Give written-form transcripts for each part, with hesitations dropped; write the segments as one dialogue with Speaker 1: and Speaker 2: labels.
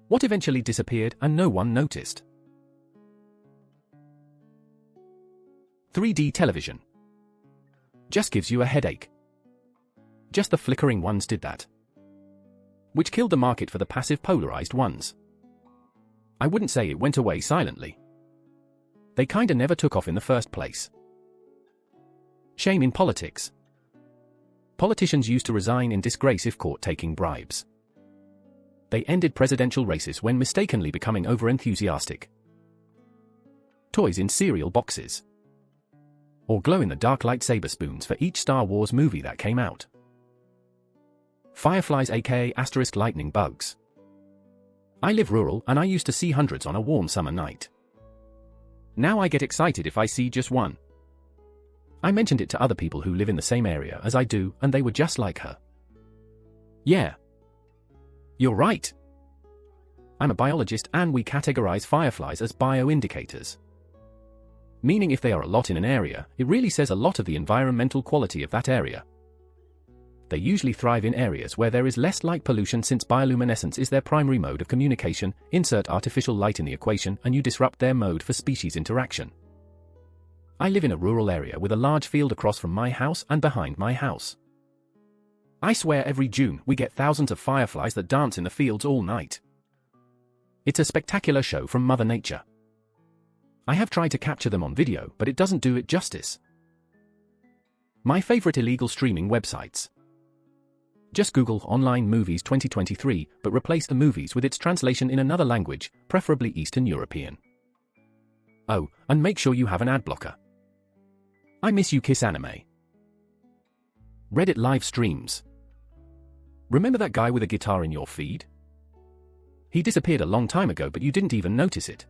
Speaker 1: What eventually disappeared and no one noticed? 3D television. Just gives you a headache. Just the flickering ones did that. Which killed the market for the passive polarized ones. I wouldn't say it went away silently. They kinda never took off in the first place. Shame in politics. Politicians used to resign in disgrace if caught taking bribes. They ended presidential races when mistakenly becoming overenthusiastic. Toys in cereal boxes. Or glow-in-the-dark lightsaber spoons for each Star Wars movie that came out. Fireflies aka * lightning bugs. I live rural and I used to see hundreds on a warm summer night. Now I get excited if I see just one. I mentioned it to other people who live in the same area as I do and they were just like her. Yeah. You're right. I'm a biologist and we categorize fireflies as bioindicators. Meaning if they are a lot in an area, it really says a lot of the environmental quality of that area. They usually thrive in areas where there is less light pollution since bioluminescence is their primary mode of communication. Insert artificial light in the equation and you disrupt their mode for species interaction. I live in a rural area with a large field across from my house and behind my house. I swear every June we get thousands of fireflies that dance in the fields all night. It's a spectacular show from Mother Nature. I have tried to capture them on video, but it doesn't do it justice. My favorite illegal streaming websites. Just Google Online Movies 2023, but replace the movies with its translation in another language, preferably Eastern European. Oh, and make sure you have an ad blocker. I miss you, Kiss Anime. Reddit live streams. Remember that guy with a guitar in your feed? He disappeared a long time ago, but you didn't even notice it.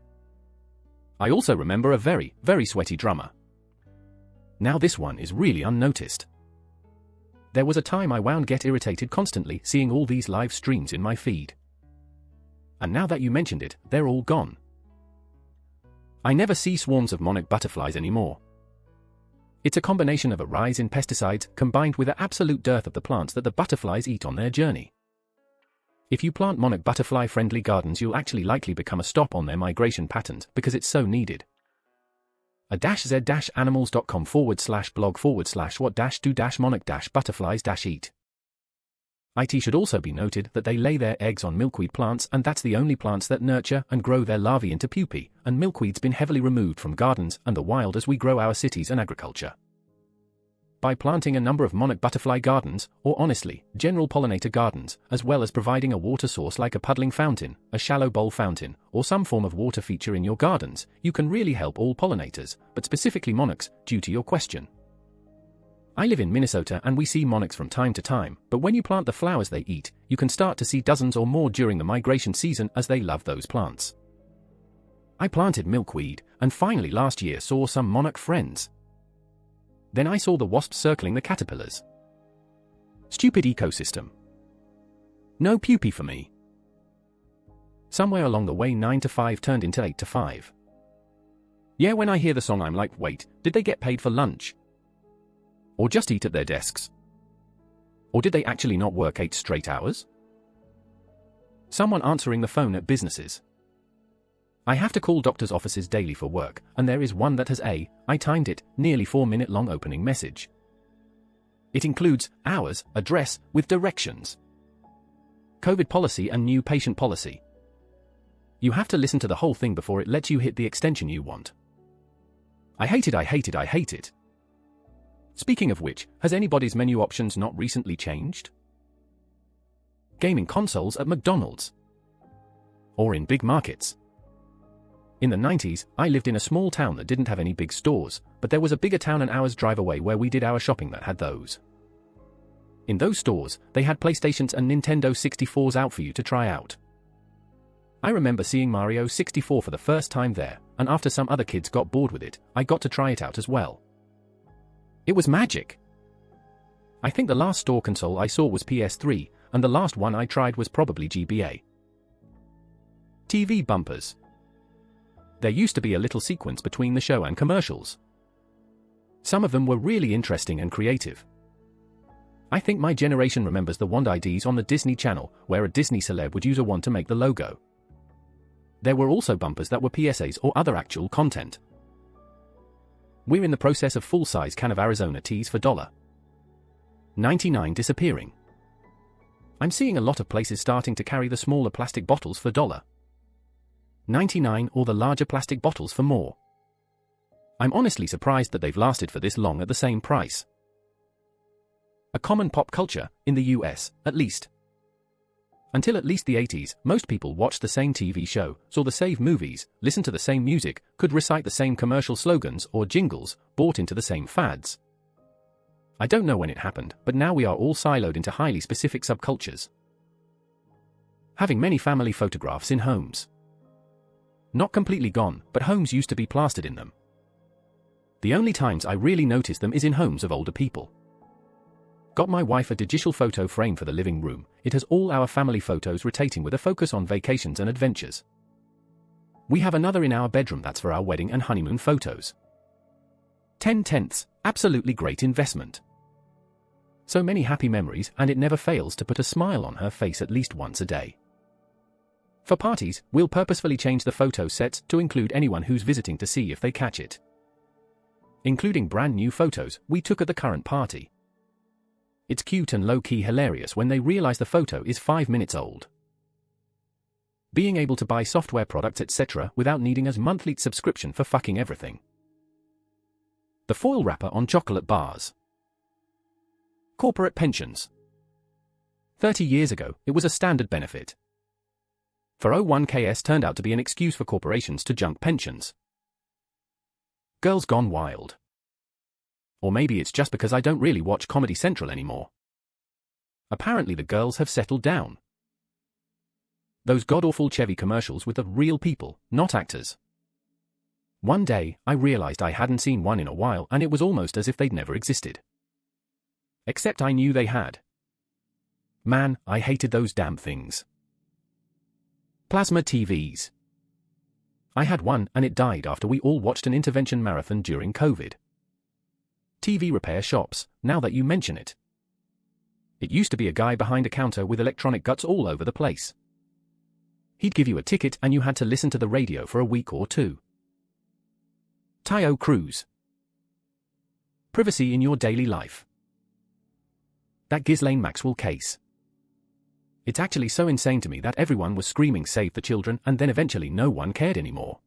Speaker 1: I also remember a very, very sweaty drummer. Now this one is really unnoticed. There was a time I wound get irritated constantly seeing all these live streams in my feed. And now that you mentioned it, they're all gone. I never see swarms of monarch butterflies anymore. It's a combination of a rise in pesticides combined with an absolute dearth of the plants that the butterflies eat on their journey. If you plant monarch butterfly-friendly gardens, you'll actually likely become a stop on their migration patterns because it's so needed. a-z-animals.com/blog/what-do-monarch-butterflies-eat. It should also be noted that they lay their eggs on milkweed plants and that's the only plants that nurture and grow their larvae into pupae, and milkweed's been heavily removed from gardens and the wild as we grow our cities and agriculture. By planting a number of monarch butterfly gardens, or honestly, general pollinator gardens, as well as providing a water source like a puddling fountain, a shallow bowl fountain, or some form of water feature in your gardens, you can really help all pollinators, but specifically monarchs, due to your question. I live in Minnesota and we see monarchs from time to time, but when you plant the flowers they eat, you can start to see dozens or more during the migration season as they love those plants. I planted milkweed, and finally last year saw some monarch friends. Then I saw the wasps circling the caterpillars. Stupid ecosystem. No pupae for me. Somewhere along the way 9 to 5 turned into 8 to 5. Yeah, when I hear the song I'm like, wait, did they get paid for lunch? Or just eat at their desks? Or did they actually not work 8 straight hours? Someone answering the phone at businesses. I have to call doctors' offices daily for work, and there is one that has I timed it, nearly 4-minute long opening message. It includes hours, address, with directions. COVID policy and new patient policy. You have to listen to the whole thing before it lets you hit the extension you want. I hate it, I hate it, I hate it. Speaking of which, has anybody's menu options not recently changed? Gaming consoles at McDonald's. Or in big markets. In the 90s, I lived in a small town that didn't have any big stores, but there was a bigger town an hour's drive away where we did our shopping that had those. In those stores, they had PlayStations and Nintendo 64s out for you to try out. I remember seeing Mario 64 for the first time there, and after some other kids got bored with it, I got to try it out as well. It was magic. I think the last store console I saw was PS3, and the last one I tried was probably GBA. TV bumpers. There used to be a little sequence between the show and commercials. Some of them were really interesting and creative. I think my generation remembers the wand IDs on the Disney Channel, where a Disney celeb would use a wand to make the logo. there were also bumpers that were PSAs or other actual content. We're in the process of full-size can of Arizona teas for $1.99 disappearing. I'm seeing a lot of places starting to carry the smaller plastic bottles for $1.99 or the larger plastic bottles for more. I'm honestly surprised that they've lasted for this long at the same price. A common pop culture, in the US, at least. Until at least the 80s, most people watched the same TV show, saw the same movies, listened to the same music, could recite the same commercial slogans or jingles, bought into the same fads. I don't know when it happened, but now we are all siloed into highly specific subcultures. Having many family photographs in homes. Not completely gone, but homes used to be plastered in them. The only times I really notice them is in homes of older people. Got my wife a digital photo frame for the living room. It has all our family photos rotating with a focus on vacations and adventures. We have another in our bedroom that's for our wedding and honeymoon photos. 10/10, absolutely great investment. So many happy memories, and it never fails to put a smile on her face at least once a day. For parties, we'll purposefully change the photo sets to include anyone who's visiting to see if they catch it. Including brand new photos we took at the current party. It's cute and low-key hilarious when they realize the photo is 5 minutes old. Being able to buy software products etc. without needing a monthly subscription for fucking everything. The foil wrapper on chocolate bars. Corporate pensions. 30 years ago, it was a standard benefit. 401ks turned out to be an excuse for corporations to junk pensions. Girls Gone Wild. Or maybe it's just because I don't really watch Comedy Central anymore. Apparently the girls have settled down. Those god-awful Chevy commercials with the real people, not actors. One day, I realized I hadn't seen one in a while and it was almost as if they'd never existed. Except I knew they had. Man, I hated those damn things. Plasma TVs. I had one and it died after we all watched an intervention marathon during COVID. TV repair shops, now that you mention it. It used to be a guy behind a counter with electronic guts all over the place. He'd give you a ticket and you had to listen to the radio for a week or two. Tayo Cruz. Privacy in your daily life. That Ghislaine Maxwell case. It's actually so insane to me that everyone was screaming save the children and then eventually no one cared anymore.